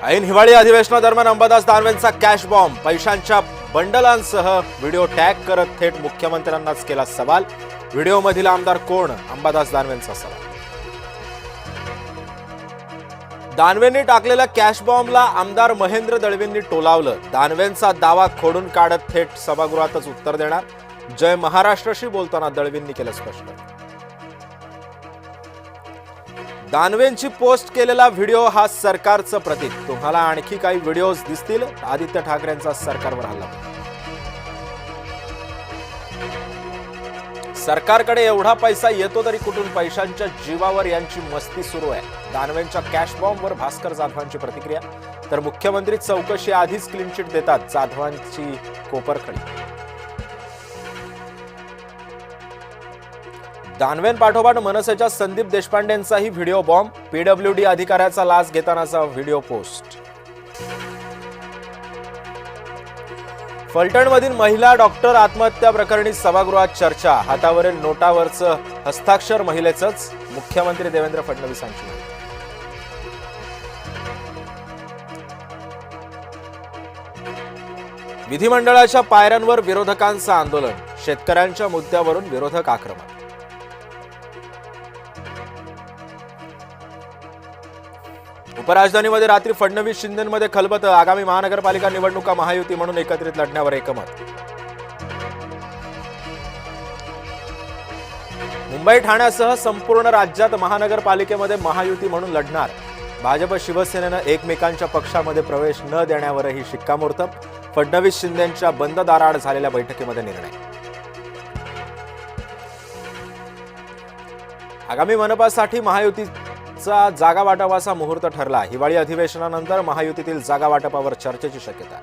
ऐन हिवाळी अधिवेशनादरम्यान अंबादास दानवेंचा कॅश बॉम्ब, पैशांच्या बंडलांसह व्हिडिओ टॅग करत थेट मुख्यमंत्र्यांनाच केला सवाल। व्हिडिओमधील आमदार कोण? अंबादास दानवेंचा सवाल। दानवेंनी टाकलेल्या कॅश बॉम्बला आमदार महेंद्र दळवींनी टोलावलं। दानवेंचा दावा खोडून काढत थेट सभागृहातच उत्तर देणार। जय महाराष्ट्रशी बोलताना दळवींनी केलं स्पष्ट। दानवेंची पोस्ट केलेला व्हिडिओ हा सरकारचं प्रतीक। तुम्हाला आणखी काही व्हिडिओज दिसतील? आदित्य ठाकरेंचा सरकारवर हल्ला। सरकारकडे एवढा पैसा येतो तरी कुठून पैशांच्या जीवावर यांची मस्ती सुरू आहे। दानवेंच्या कॅश बॉम्बवर भास्कर जाधवांची प्रतिक्रिया। तर मुख्यमंत्री चौकशी आधीच क्लीन चिट देतात, जाधवांची कोपरखळी। दानवेंपाठोपाठ मनसेच्या संदीप देशपांडेंचाही व्हिडिओ बॉम्ब। पीडब्ल्यूडी अधिकाऱ्याचा लाच घेतानाचा व्हिडिओ पोस्ट। फलटणमधील महिला डॉक्टर आत्महत्या प्रकरणी सभागृहात चर्चा। हातावरील नोटावरचं हस्ताक्षर महिलेचंच, मुख्यमंत्री देवेंद्र फडणवीसांची माहिती। विधिमंडळाच्या पायऱ्यांवर विरोधकांचं आंदोलन। शेतकऱ्यांच्या मुद्द्यावरून विरोधक आक्रमक। उपराजधानीमध्ये रात्री फडणवीस शिंदेंमध्ये खलबत। आगामी महानगरपालिका निवडणुका महायुती म्हणून एकत्रित लढण्यावर एकमत। मुंबई ठाण्यासह संपूर्ण राज्यात महानगरपालिकेमध्ये महायुती म्हणून लढणार। भाजप शिवसेनेनं एकमेकांच्या पक्षामध्ये प्रवेश न देण्यावरही शिक्कामोर्तब। फडणवीस शिंदेंच्या बंद दाराआड झालेल्या बैठकीमध्ये निर्णय। आगामी मनपासाठी महायुती जागा वाटपाचा मुहूर्त ठरला। हिवाळी अधिवेशनानंतर महायुतीतील जागा वाटपावर चर्चेची शक्यता।